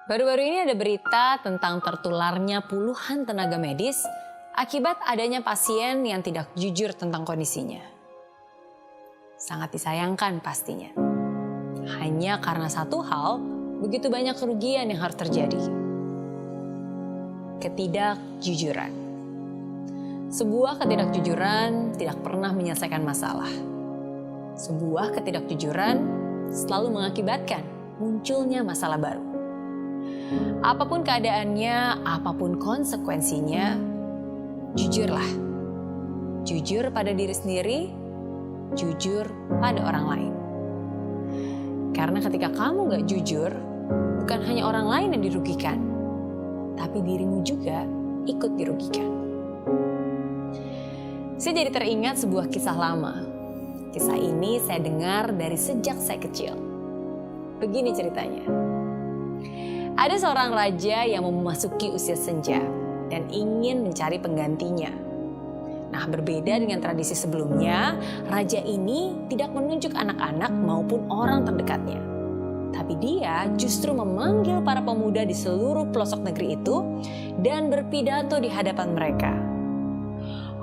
Baru-baru ini ada berita tentang tertularnya puluhan tenaga medis akibat adanya pasien yang tidak jujur tentang kondisinya. Sangat disayangkan pastinya. Hanya karena satu hal, begitu banyak kerugian yang harus terjadi. Ketidakjujuran. Sebuah ketidakjujuran tidak pernah menyelesaikan masalah. Sebuah ketidakjujuran selalu mengakibatkan munculnya masalah baru. Apapun keadaannya, apapun konsekuensinya, jujurlah. Jujur pada diri sendiri, jujur pada orang lain. Karena ketika kamu gak jujur, bukan hanya orang lain yang dirugikan, tapi dirimu juga ikut dirugikan. Saya jadi teringat sebuah kisah lama. Kisah ini saya dengar dari sejak saya kecil. Begini ceritanya. Ada seorang raja yang memasuki usia senja dan ingin mencari penggantinya. Nah, berbeda dengan tradisi sebelumnya, raja ini tidak menunjuk anak-anak maupun orang terdekatnya. Tapi dia justru memanggil para pemuda di seluruh pelosok negeri itu dan berpidato di hadapan mereka.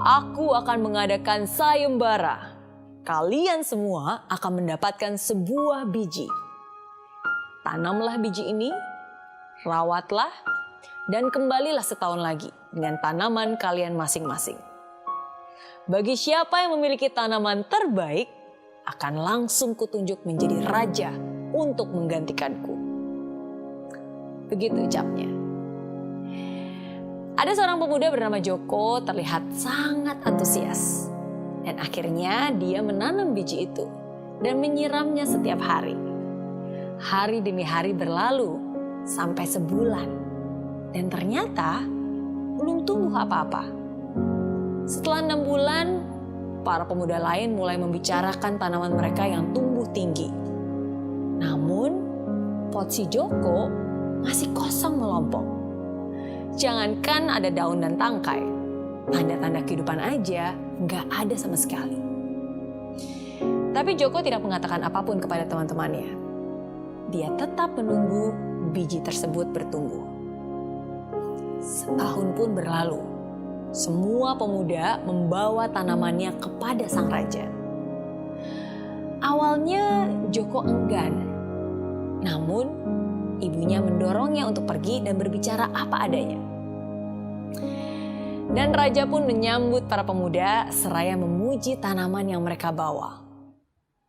Aku akan mengadakan sayembara. Kalian semua akan mendapatkan sebuah biji. Tanamlah biji ini, rawatlah, dan kembalilah setahun lagi dengan tanaman kalian masing-masing. Bagi siapa yang memiliki tanaman terbaik, akan langsung kutunjuk menjadi raja untuk menggantikanku. Begitu ucapnya. Ada seorang pemuda bernama Joko terlihat sangat antusias. Dan akhirnya dia menanam biji itu dan menyiramnya setiap hari. Hari demi hari berlalu sampai sebulan. Dan ternyata belum tumbuh apa-apa. Setelah 6 bulan, para pemuda lain mulai membicarakan tanaman mereka yang tumbuh tinggi. Namun, pot si Joko masih kosong melompong. Jangankan ada daun dan tangkai, tanda-tanda kehidupan aja nggak ada sama sekali. Tapi Joko tidak mengatakan apapun kepada teman-temannya. Dia tetap menunggu biji tersebut bertumbuh. Setahun pun berlalu. Semua pemuda membawa tanamannya kepada sang raja. Awalnya Joko enggan. Namun ibunya mendorongnya untuk pergi dan berbicara apa adanya. Dan raja pun menyambut para pemuda seraya memuji tanaman yang mereka bawa.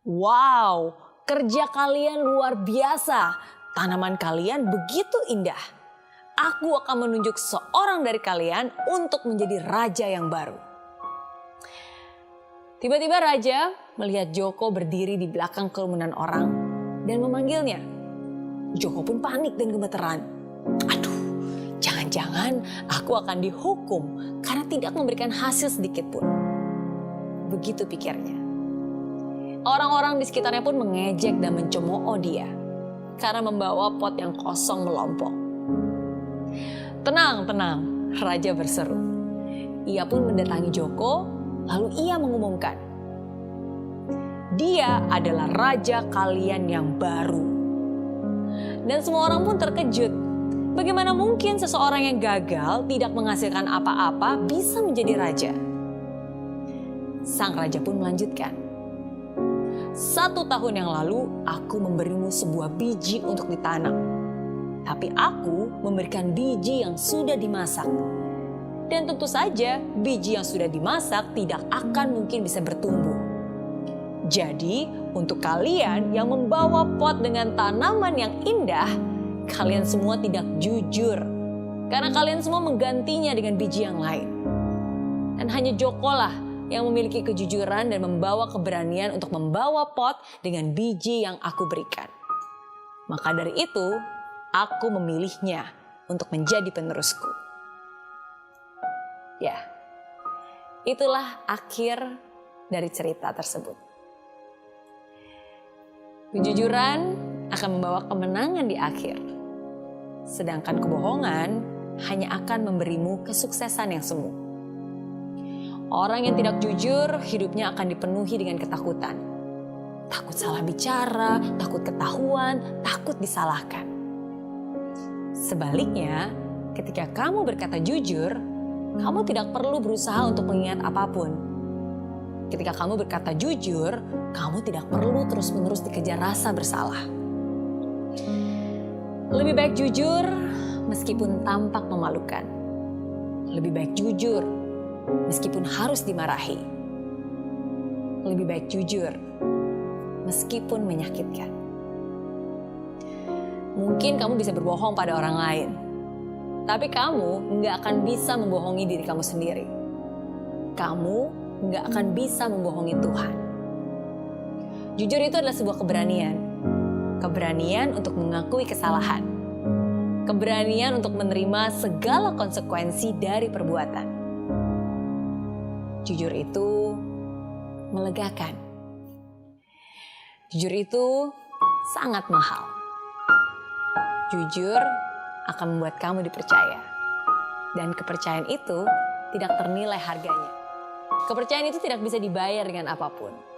Wow, kerja kalian luar biasa. Tanaman kalian begitu indah. Aku akan menunjuk seorang dari kalian untuk menjadi raja yang baru. Tiba-tiba raja melihat Joko berdiri di belakang kerumunan orang dan memanggilnya. Joko pun panik dan gemeteran. Aduh, jangan-jangan aku akan dihukum karena tidak memberikan hasil sedikit pun. Begitu pikirnya. Orang-orang di sekitarnya pun mengejek dan mencemooh dia karena membawa pot yang kosong melompong. Tenang, tenang, raja berseru. Ia pun mendatangi Joko, lalu ia mengumumkan. Dia adalah raja kalian yang baru. Dan semua orang pun terkejut. Bagaimana mungkin seseorang yang gagal tidak menghasilkan apa-apa bisa menjadi raja? Sang raja pun melanjutkan. 1 tahun yang lalu aku memberimu sebuah biji untuk ditanam. Tapi aku memberikan biji yang sudah dimasak. Dan tentu saja biji yang sudah dimasak tidak akan mungkin bisa bertumbuh. Jadi untuk kalian yang membawa pot dengan tanaman yang indah, kalian semua tidak jujur. Karena kalian semua menggantinya dengan biji yang lain. Dan hanya Joko lah yang memiliki kejujuran dan membawa keberanian untuk membawa pot dengan biji yang aku berikan. Maka dari itu, aku memilihnya untuk menjadi penerusku. Ya, itulah akhir dari cerita tersebut. Kejujuran akan membawa kemenangan di akhir. Sedangkan kebohongan hanya akan memberimu kesuksesan yang semu. Orang yang tidak jujur, hidupnya akan dipenuhi dengan ketakutan. Takut salah bicara, takut ketahuan, takut disalahkan. Sebaliknya, ketika kamu berkata jujur, kamu tidak perlu berusaha untuk mengingat apapun. Ketika kamu berkata jujur, kamu tidak perlu terus-menerus dikejar rasa bersalah. Lebih baik jujur meskipun tampak memalukan. Lebih baik jujur meskipun harus dimarahi. Lebih baik jujur meskipun menyakitkan. Mungkin kamu bisa berbohong pada orang lain, tapi kamu nggak akan bisa membohongi diri kamu sendiri. Kamu nggak akan bisa membohongi Tuhan. Jujur itu adalah sebuah keberanian. Keberanian untuk mengakui kesalahan. Keberanian untuk menerima segala konsekuensi dari perbuatan. Jujur itu melegakan. Jujur itu sangat mahal. Jujur akan membuat kamu dipercaya. Dan kepercayaan itu tidak ternilai harganya. Kepercayaan itu tidak bisa dibayar dengan apapun.